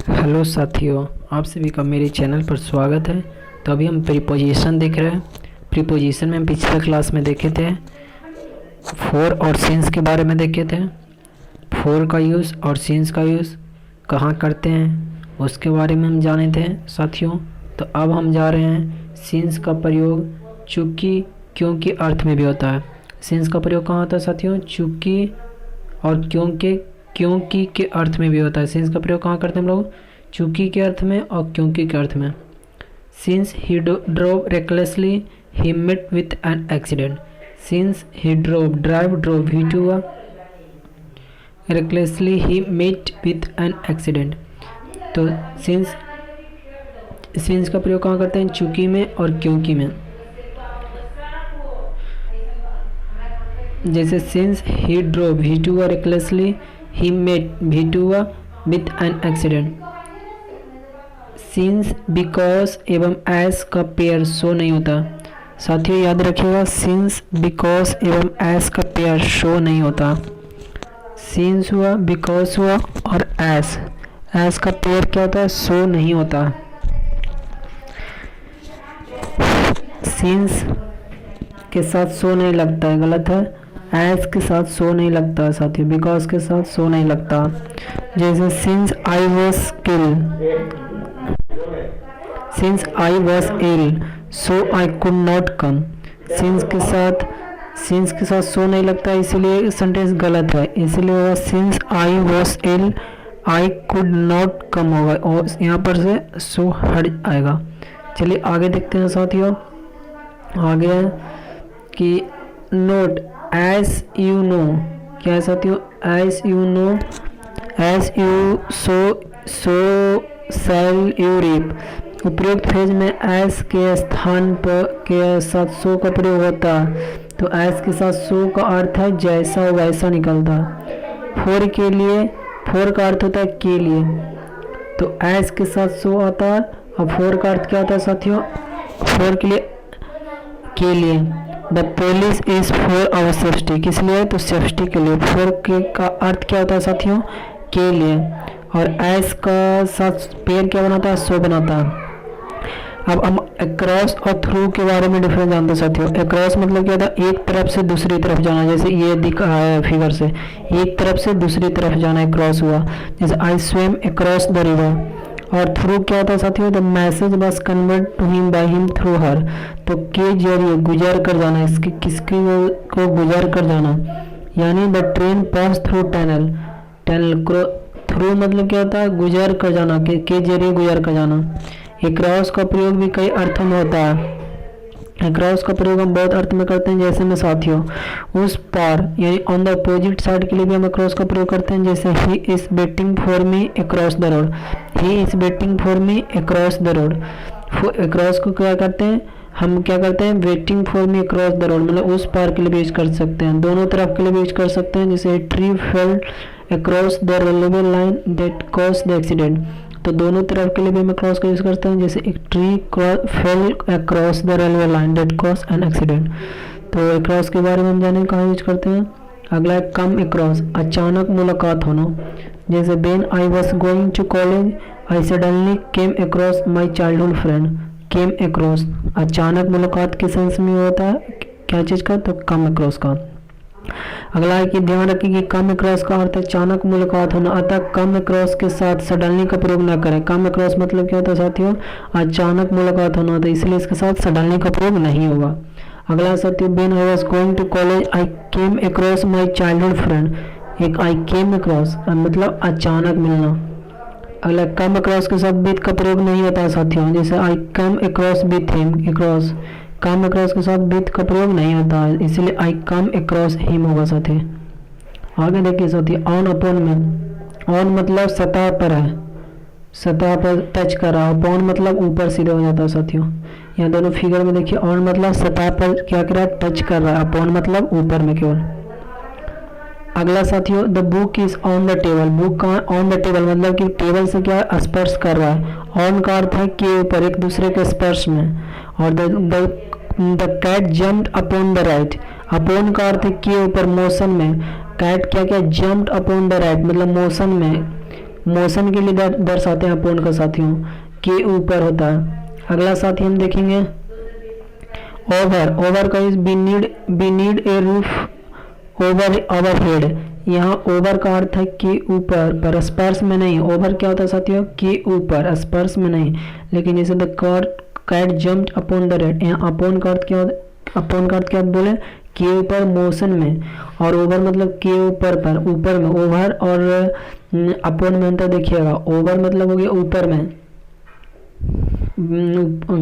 Hello साथियों, आप सभी का मेरे चैनल पर स्वागत है। तो अभी हम प्रीपोजिशन देख रहे हैं। प्रीपोजिशन में हम पिछले क्लास में देखे थे फोर और सिंस के बारे में देखे थे। फोर का यूज़ और सिंस का यूज़ कहाँ करते हैं उसके बारे में हम जाने थे साथियों। तो अब हम जा रहे हैं सिंस का प्रयोग चूँकि क्योंकि अर्थ में भी होता है। सिंस का प्रयोग कहाँ होता है साथियों? चूँकि और क्योंकि के अर्थ में भी होता है। सिंस का प्रयोग कहाँ करते हैं हम लोग? चूँकि के अर्थ में और क्योंकि के अर्थ में। Since he drove recklessly he met with an accident. Since he drove he too recklessly he met with an accident. तो सिंस का प्रयोग कहाँ करते हैं? चूँकि में और क्योंकि में। जैसे since he drove he too recklessly he met भी too with an accident. Since, because एवं एस का पेयर शो नहीं होता। साथियों याद रखिएगा, सिंस, बिकॉज एवं एस का पेयर शो नहीं होता। सिंस हुआ, बिकॉज हुआ और एस का पेयर क्या होता है? शो नहीं होता। सिंस के साथ शो नहीं लगता है, गलत है। एस के साथ शो नहीं लगता है साथियों। बिकॉज के साथ शो नहीं लगता। जैसे since I was ill so I could not come. Since के साथ शो नहीं लगता, इसीलिए सेंटेंस गलत है। इसलिए होगा since I was ill I could not come होगा और यहाँ पर से शो हट आएगा। चलिए आगे देखते हैं साथियों। आगे है कि नोट एज यू नो। क्या है साथियों? As you know, as you sow shall you reap. उपयुक्त फ्रेज में एज के स्थान पर के साथ सो का प्रयोग होता है। तो एज के साथ सो का अर्थ है जैसा वैसा निकलता। फोर के लिए, फोर का अर्थ होता है के लिए, तो एज के साथ सो आता है। और फोर का अर्थ क्या होता है साथियों? फोर के लिए, के लिए। The police is for our safety. किस लिए? तो सेफ्टी के लिए। फोर के का अर्थ क्या होता है साथियों? के लिए। और एस का साथ पेयर क्या बनाता है? सो बनाता है। अब हम अक्रॉस और थ्रू के बारे में डिफरेंस जानते हैं साथियों। अक्रॉस मतलब क्या होता है? एक तरफ से दूसरी तरफ जाना। जैसे ये दिख रहा है फिगर से, एक तरफ से दूसरी तरफ जाना अक्रॉस हुआ। जैसे I swim across the river. और थ्रू क्या होता है साथियों? The message was convert to him by him through her. तो के जरिए गुजर कर जाना, इसकी किसकी को गुजर कर जाना, यानी the train pass through tunnel. Through मतलब क्या होता है? गुजर कर जाना, के जरिए गुजर कर जाना। अक्रॉस का प्रयोग भी कई अर्थों में होता है। अक्रॉस का प्रयोग हम बहुत अर्थ में करते हैं। जैसे में साथियों उस पार यानी ऑन द अपोजिट साइड के लिए भी हम अक्रॉस का प्रयोग करते हैं। जैसे he is waiting for me across the road. He is waiting for me across the road. Across को क्या करते हैं? हम क्या करते हैं? Waiting for me across the road मतलब उस पार के लिए भी यूज कर सकते हैं, दोनों तरफ के लिए भी यूज कर सकते हैं। जैसे tree fail across the railway line that cause the accident. तो दोनों तरफ के लिए भी हम क्रॉस का यूज करते हैं। जैसे एक tree fail across the railway line that cause an accident. तो अक्रॉस के बारे में हम जाने कहाँ यूज करते हैं। अगला है कम अक्रॉस, अचानक मुलाकात होना। जैसे when I was going to college I suddenly came across my childhood friend. Came across अचानक मुलाकात के सेंस में होता है क्या चीज़ का? तो कम अक्रॉस का। अगला है कि ध्यान रखें कि कम अक्रॉस का अर्थ अचानक मुलाकात होना, अतः कम अक्रॉस के साथ सडनली का प्रयोग न करें। कम अक्रॉस मतलब क्या होता है साथियों? अचानक मुलाकात होना, तो इसलिए इसके साथ सडनली का प्रयोग नहीं होगा। अगला साथियों when I was going to college I came across my childhood friend. एक आई केम अक्रॉस मतलब अचानक मिलना। अगला कम अक्रॉस के साथ विथ का प्रयोग नहीं होता है साथियों। जैसे I come across with him across, come across के साथ विथ का प्रयोग नहीं होता है, इसलिए आई कम अक्रॉस हिम होगा साथी। आगे देखिए साथी ऑन अपॉन में। ऑन मतलब सतह पर है, सतह पर टच कर रहा है। अपॉन मतलब ऊपर सीधे हो जाता है साथियों। यहाँ दोनों फिगर में देखिए ऑन मतलब सतह पर क्या कर रहा है? टच कर रहा है। अपॉन मतलब ऊपर में केवल। अगला साथियों the book is on the table. Book कहाँ? ऑन द टेबल मतलब कि टेबल से क्या स्पर्श कर रहा है। ऑन का अर्थ है के ऊपर, एक दूसरे के स्पर्श में। और the cat jumped upon the rat. Upon का अर्थ है के ऊपर, मोशन में। कैट क्या क्या? जम्प्ड अपॉन द राइट मतलब मोशन में, मोशन के लिए दर्शाते हैं अपोन का साथियों, के ऊपर होता है। अगला साथी हम देखेंगे ओवर। ओवर का is we need a roof over our head. यहाँ ओवर का अर्थ है के ऊपर, पर स्पर्श में नहीं। ओवर क्या होता है साथियों, के ऊपर, स्पर्श में नहीं। लेकिन जैसे the cat jumped upon the rat, यहाँ अपॉन का अर्थ क्या होता है, अपॉन का अर्थ क्या बोले, के ऊपर मोशन में, और ओवर मतलब के ऊपर पर, ऊपर में। ओवर और अपॉन में अंतर देखिएगा। ओवर मतलब हो गया ऊपर में,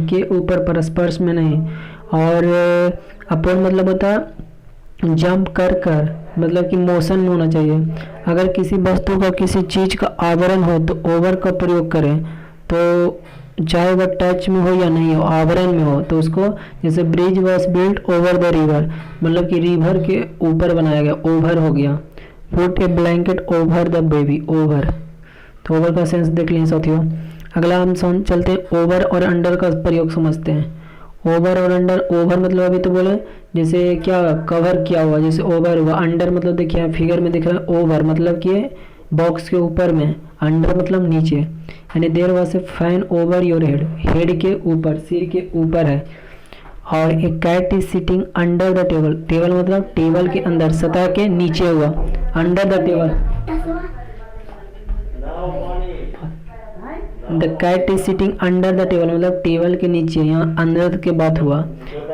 के ऊपर पर, स्पर्श में नहीं। और अपॉन मतलब होता है जंप कर कर, मतलब कि मोशन में होना चाहिए। अगर किसी वस्तु का, किसी चीज का आवरण हो तो ओवर का प्रयोग करें, तो चाहे वह टच में हो या नहीं हो, आवरण में हो, तो उसको, जैसे bridge was built over the river, मतलब कि रिवर के ऊपर बनाया गया, ओवर हो गया। Put A blanket over the baby, over. तो ओवर का सेंस देख लें साथियों। अगला हम चलते हैं ओवर और अंडर का प्रयोग समझते हैं। ओवर और अंडर, ओवर मतलब अभी तो बोले जैसे क्या कवर किया हुआ, जैसे ओवर हुआ। अंडर मतलब देखिए फिगर में दिख रहा है, ओवर मतलब कि बॉक्स के ऊपर में, अंडर मतलब नीचे। यानी there was a fan over your head, head के ऊपर, सिर के ऊपर है। और एक cat is sitting under the table, table मतलब टेबल के अंदर, सतह के नीचे हुआ, under the table. The cat is sitting under the table मतलब टेबल के नीचे, यहाँ अंदर के बात हुआ।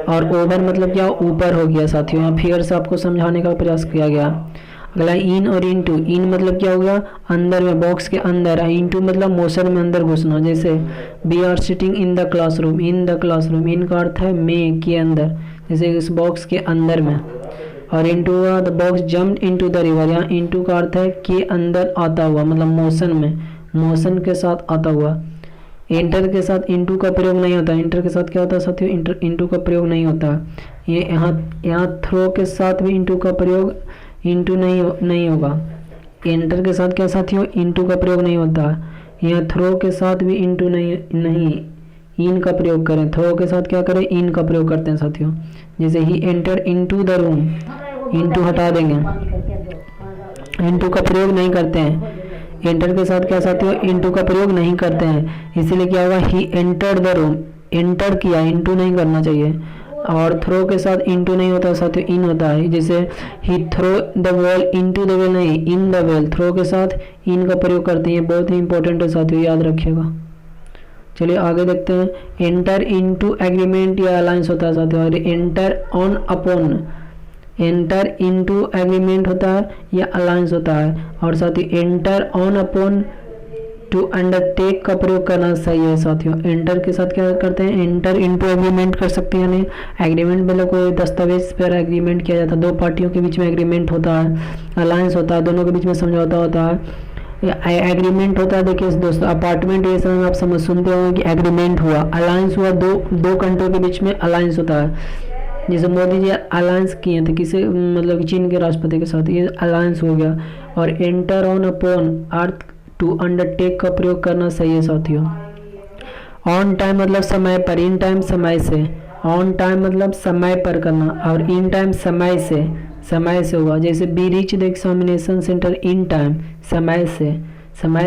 और ओवर मतलब क्या, ऊपर हो गया साथियों। यहाँ फिगर से आपको समझाने का प्रयास किया गया। अगला इन और इनटू। इन मतलब क्या होगा, अंदर में, बॉक्स के अंदर। इनटू मतलब मोशन में, अंदर घुसना। जैसे we are sitting in the classroom, in the classroom, in का अर्थ है में, के अंदर, जैसे इस बॉक्स के अंदर में। और into the box jumped into the river, यहाँ इनटू का अर्थ है के अंदर आता हुआ, मतलब मोशन में, मोशन के साथ आता हुआ। इंटर के साथ इनटू का प्रयोग नहीं होता। इंटर के साथ क्या होता है साथियों, इनटू का प्रयोग नहीं होता। ये यहाँ थ्रो के साथ भी इनटू का प्रयोग, इनटू नहीं होगा। एंटर के साथ क्या साथियों, इनटू का प्रयोग नहीं होता। यहाँ थ्रो के साथ भी इनटू नहीं, इन का प्रयोग करें। थ्रो के साथ क्या करें, इन का प्रयोग करते हैं साथियों। जैसे he enter into the room, into हटा देंगे, इनटू का प्रयोग नहीं करते हैं। एंटर के साथ क्या साथियों, इनटू का प्रयोग नहीं करते हैं। इसीलिए क्या होगा, he entered the room, enter किया, इनटू नहीं करना चाहिए। और थ्रो के साथ इनटू नहीं होता साथियों, इन होता है। जैसे he throw the ball into the well, नहीं, इन द वेल। थ्रो के साथ इन का प्रयोग करते हैं, बहुत ही इंपॉर्टेंट है साथियों, याद रखिएगा। चलिए आगे देखते हैं। एंटर इनटू एग्रीमेंट या अलायंस होता है साथियों। और enter on upon, enter into agreement होता है या अलायंस होता है। और साथ ही enter on upon to undertake का प्रयोग करना सही है साथियों। एंटर के साथ क्या करते हैं, एंटर इनटू एग्रीमेंट कर सकते हैं। नहीं, एग्रीमेंट मतलब कोई दस्तावेज पर एग्रीमेंट किया जाता है, दो पार्टियों के बीच में एग्रीमेंट होता है। अलायंस होता है, दोनों के बीच में समझौता होता है। एग्रीमेंट होता है, देखिए दोस्तों, अपार्टमेंट ये समय आप समझ सुनते होंगे कि एग्रीमेंट हुआ। अलायंस हुआ, दो कंट्रियों के बीच में अलायंस होता है। जैसे मोदी जी अलायंस किए थे किसी, मतलब चीन के राष्ट्रपति के साथ, ये अलायंस हो गया। और एंटर ऑन अपॉन अर्थ टू अंडरटेक का प्रयोग करना सही है साथियों। ऑन टाइम मतलब समय पर, इन टाइम समय से। ऑन टाइम मतलब समय पर करना, और इन टाइम समय से होगा। जैसे we reach the examination centre in time, समय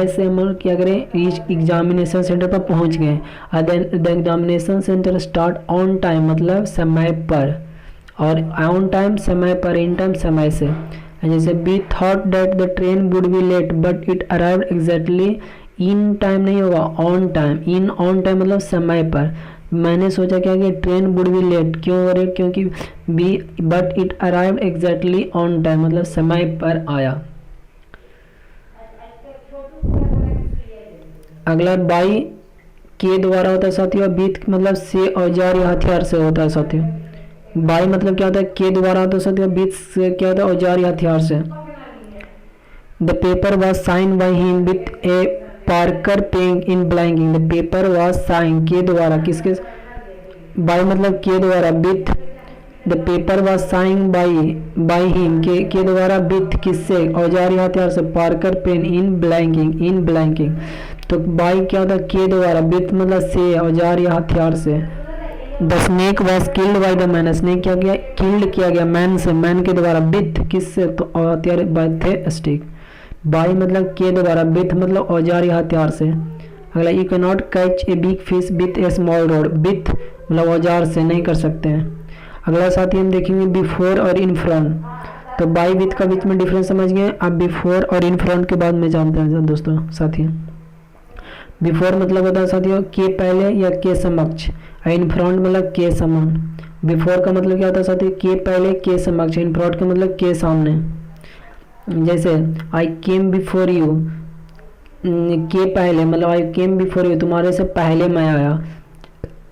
से हम क्या करें, रीच एग्जामिनेशन सेंटर पर पहुंच गए। The examination centre start on time मतलब समय पर, और ऑन टाइम समय पर, इन टाइम समय से। जैसे we thought that the train would be late but it arrived exactly in time, नहीं होगा, on time. In on time मतलब समय पर। मैंने सोचा क्या कि ट्रेन वुड बी लेट, क्यों हो रही, क्योंकि we but it arrived exactly on time मतलब समय पर आया। अगला बाई के द्वारा होता है साथियों। बीत मतलब से, औजार या हथियार से होता है साथियों। बाई मतलब क्या होता है, के द्वारा होता है साथियों। बीत से क्या होता है, औजार या हथियार से। The paper was sign by him with a Parker pen in blanking. The paper was sign, के द्वारा, किसके, बाय मतलब के द्वारा, with. The paper was sign by him, के द्वारा, विथ किससे, औजार या हथियार से। Parker pen in blanking. तो बाई क्या होता है, के द्वारा। विथ मतलब से, औजार या हथियार से। The snake was killed by the man, snake क्या किया, किल्ड किया गया मैन से, मैन के द्वारा। विथ किससे, तो हथियार बाय थे स्टिक। बाई मतलब के द्वारा, विथ मतलब औजार या हथियार से। अगला you can not catch a big fish with A small rod, with मतलब औजार से नहीं कर सकते हैं। अगला साथी हम देखेंगे बिफोर और इन फ्रंट। तो बाई विथ का बीच में डिफरेंस समझ गए। अब बिफोर और इन फ्रंट के बाद में जानते हैं दोस्तों साथी। बिफोर मतलब होता है साथियों के पहले या के समक्ष, और इन फ्रंट मतलब के समान। बिफोर का मतलब क्या होता है साथियों, के पहले के समक्ष, इन फ्रंट का मतलब के सामने। जैसे आई केम बिफोर यू, के पहले मतलब आई केम बिफोर यू, तुम्हारे से पहले मैं आया।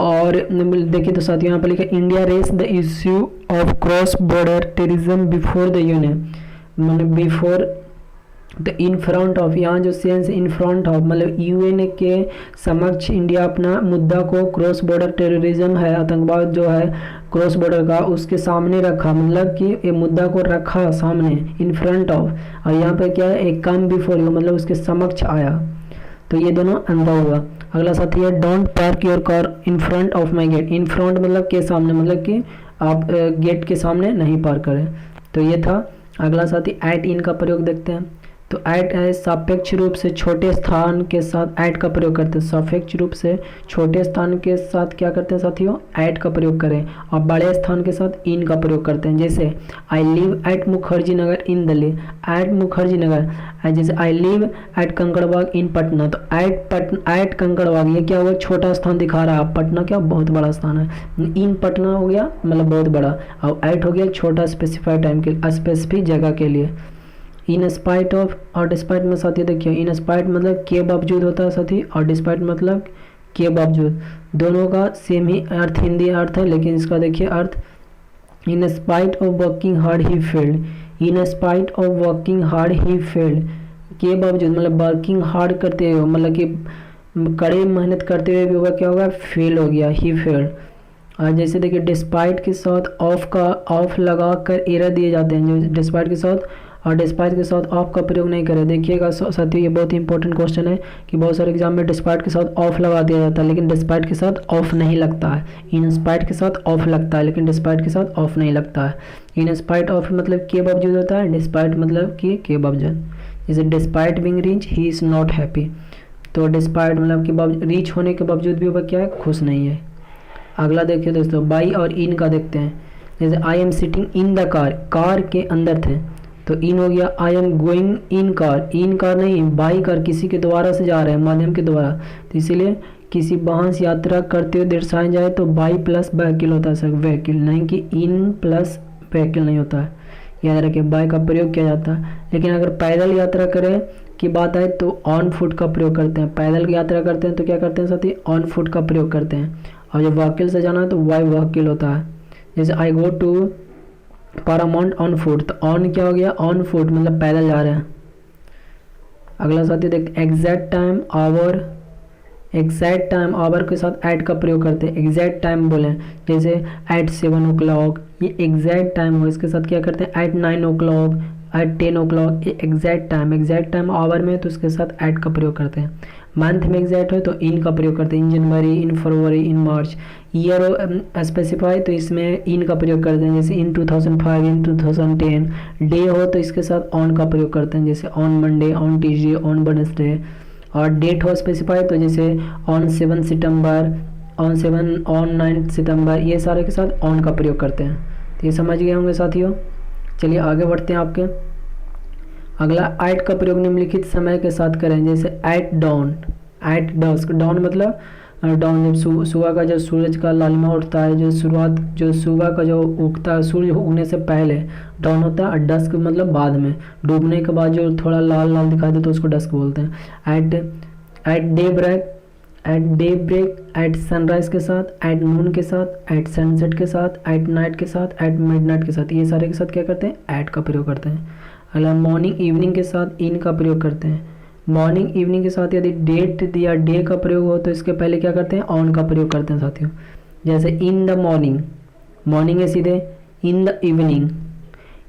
और देखिए तो साथियों यहाँ पर लिखा India raise the issue of cross border terrorism before the UN, मतलब before the in front of, यहाँ जो सेंस इन फ्रंट ऑफ मतलब यूएन के समक्ष इंडिया अपना मुद्दा को क्रॉस बॉर्डर टेररिज्म है, आतंकवाद जो है क्रॉस बॉर्डर का, उसके सामने रखा, मतलब कि ये मुद्दा को रखा सामने इन फ्रंट ऑफ। और यहाँ पे क्या है, एक कम बिफोर यू मतलब उसके समक्ष आया। तो ये दोनों अंदर हुआ। अगला साथी है don't park your car in front of my gate, in front मतलब के सामने, मतलब कि आप गेट के सामने नहीं पार्क करें। तो ये था। अगला साथी एट इन का प्रयोग देखते हैं। तो ऐट है सापेक्ष रूप से छोटे स्थान के साथ ऐट का प्रयोग करते हैं। सापेक्ष रूप से छोटे स्थान के साथ क्या करते हैं साथियों, ऐट का प्रयोग करें। और बड़े स्थान के साथ इन का प्रयोग करते हैं। जैसे I live at Mukherjee Nagar in Delhi, at Mukherjee Nagar. जैसे I live at Kankarbagh in Patna, तो एट कंकड़बाग ये क्या हुआ, छोटा स्थान दिखा रहा है। पटना क्या बहुत बड़ा स्थान है। इन पटना हो गया मतलब बहुत बड़ा, और ऐट हो गया छोटा स्पेसिफाइड टाइम के स्पेसिफिक जगह के लिए। इन स्पाइट ऑफ और डिस्पाइट में साथी देखिए, इन स्पाइट मतलब के बावजूद होता है साथी, और डिस्पाइट मतलब के बावजूद। दोनों का सेम ही अर्थ हिंदी अर्थ है, लेकिन इसका देखिए अर्थ in spite of working hard he failed, in spite of working hard he failed, के बावजूद मतलब वर्किंग हार्ड करते हुए मतलब कि कड़े मेहनत करते हुए भी होगा क्या होगा, फेल हो गया, ही फेल्ड। और जैसे देखिए डिस्पाइट के साथ ऑफ का ऑफ लगा कर एरर दिए जाते हैं, जो डिस्पाइट के साथ और डिस्पाइट के साथ ऑफ का प्रयोग नहीं करें। देखिएगा साथियों ये बहुत इंपॉर्टेंट क्वेश्चन है कि बहुत सारे एग्जाम में डिस्पाइट के साथ ऑफ लगा दिया जाता है, लेकिन डिस्पाइट के साथ ऑफ नहीं लगता है। इन स्पाइट के साथ ऑफ लगता है, लेकिन डिस्पाइट के साथ ऑफ नहीं लगता है। इन स्पाइट ऑफ मतलब के बावजूद होता है, डिस्पाइट मतलब कि के बावजूद। जैसे despite being rich he is not happy, तो डिस्पाइट मतलब कि रीच होने के बावजूद भी वह क्या है, खुश नहीं है। अगला देखिए दोस्तों बाई और इन का देखते हैं। जैसे I am sitting in the car, car के अंदर थे, तो इन हो गया I am going in car, in car नहीं बाई कार, किसी के द्वारा से जा रहे हैं, माध्यम के द्वारा। तो इसीलिए किसी वाहन से यात्रा करते हुए दर्शाया जाए तो बाई प्लस व्हीकल होता है सर, व्हीकल नहीं कि इन प्लस व्हीकल नहीं होता है, याद रखिए बाई का प्रयोग किया जाता है। लेकिन अगर पैदल यात्रा करें की बात आए तो ऑन फुट का प्रयोग करते हैं। पैदल यात्रा करते हैं तो क्या करते हैं साथी, ऑन फुट का प्रयोग करते हैं। और जब व्हीकल से जाना है तो वाई व्हीकल होता है। जैसे I go to Paramount on foot, तो ऑन क्या हो गया, ऑन फुट मतलब पैदल जा रहे हैं। अगला साथी देखते exact time hour, exact time hour के साथ ऐट का प्रयोग करते हैं। एग्जैक्ट टाइम बोले जैसे एट 7 o'clock, ये एग्जैक्ट टाइम हो, इसके साथ क्या करते हैं एट 9 o'clock, एट 10 o'clock, ये एग्जैक्ट टाइम आवर में तो उसके साथ ऐट का प्रयोग करते हैं। मंथ में एग्जैक्ट हो तो इन का प्रयोग करते हैं, इन जनवरी, इन फरवरी, इन मार्च। ईयर स्पेसिफाई तो इसमें इन का प्रयोग करते हैं, जैसे इन 2005, इन 2010। डे हो तो इसके साथ ऑन का प्रयोग करते हैं, जैसे on Monday, on Tuesday, on Wednesday. और डेट हो स्पेसिफाई तो जैसे ऑन 7 सितंबर, ऑन 9 सितंबर, ये सारे के साथ ऑन का प्रयोग करते हैं। तो ये समझ गए होंगे साथियों। चलिए आगे बढ़ते हैं आपके। अगला ऐट का प्रयोग निम्नलिखित समय के साथ करें, जैसे at dawn, at dusk. Dawn मतलब डॉन जब सुबह का जब सूरज का लालिमा उठता है, जो शुरुआत जो सुबह का जो उगता है, सूर्य उगने से पहले डॉन होता है। और डस्क मतलब बाद में, डूबने के बाद जो थोड़ा लाल लाल दिखाई दे तो उसको डस्क बोलते हैं। At daybreak, at sunrise के साथ, एट नून के साथ, एट सनसेट के साथ, एट नाइट के साथ, एट मिडनाइट के साथ, ये सारे के साथ क्या करते हैं, एट का प्रयोग करते हैं। अगला मॉर्निंग इवनिंग के साथ इन का प्रयोग करते हैं। मॉर्निंग इवनिंग के साथ यदि डेट या डे का प्रयोग हो तो इसके पहले क्या करते हैं, ऑन का प्रयोग करते हैं साथियों। जैसे इन द मॉर्निंग, मॉर्निंग है सीधे, इन द इवनिंग।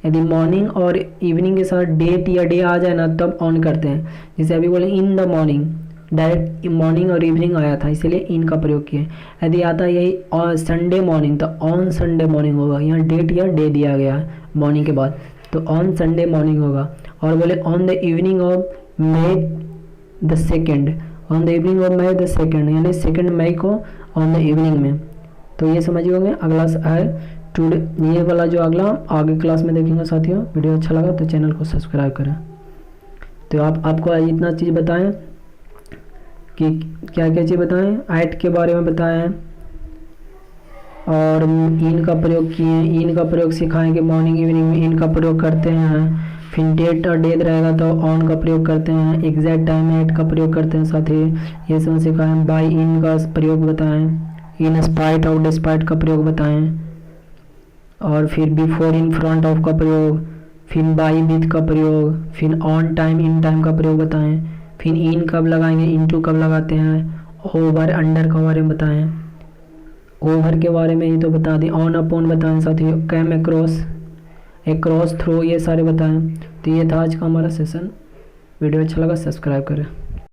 यदि मॉर्निंग और इवनिंग के साथ डेट या डे आ जाए ना तब ऑन करते हैं। जैसे अभी बोले in the morning, direct morning और इवनिंग आया था इसलिए इन का प्रयोग किए। यदि आता यही संडे मॉर्निंग तो ऑन संडे मॉर्निंग होगा, यहाँ डेट या डे दिया गया है मॉर्निंग के बाद तो ऑन संडे मॉर्निंग होगा। और बोले on the evening of May the second, on the evening of May the second, यानी 2 मई को ऑन द इवनिंग में। तो ये समझ गए। अगला है टुडे, ये वाला जो अगला आगे क्लास में देखेंगे साथियों। वीडियो अच्छा लगा तो चैनल को सब्सक्राइब करें। तो आपको आज इतना चीज़ बताएं कि क्या क्या चीज़ बताएं, ऐट के बारे में बताएं और इन का प्रयोग किए, इन का प्रयोग सिखाएं कि मॉर्निंग इवनिंग में इन का प्रयोग करते हैं। फिर डेट और डेट रहेगा तो ऑन का प्रयोग करते हैं, एग्जैक्ट टाइम में एट का प्रयोग करते हैं साथी, ये सब सिखाएं। बाय इन का प्रयोग बताएं, इन स्पाइट और डिस्पाइट का प्रयोग बताएं, और फिर बिफोर इन फ्रंट ऑफ का प्रयोग, फिर बाई विथ का प्रयोग, फिर ऑन टाइम इन टाइम का प्रयोग बताएं, फिर इन कब लगाएंगे, इनटू कब लगाते हैं, ओवर अंडर के बारे में बताएं, ओवर के बारे में ही तो बता दें, ऑन अपॉन बताएं साथियों, कैम अक्रॉस, अक्रॉस थ्रू, ये सारे बताएं। तो ये था आज का हमारा सेशन। वीडियो अच्छा लगा सब्सक्राइब करें।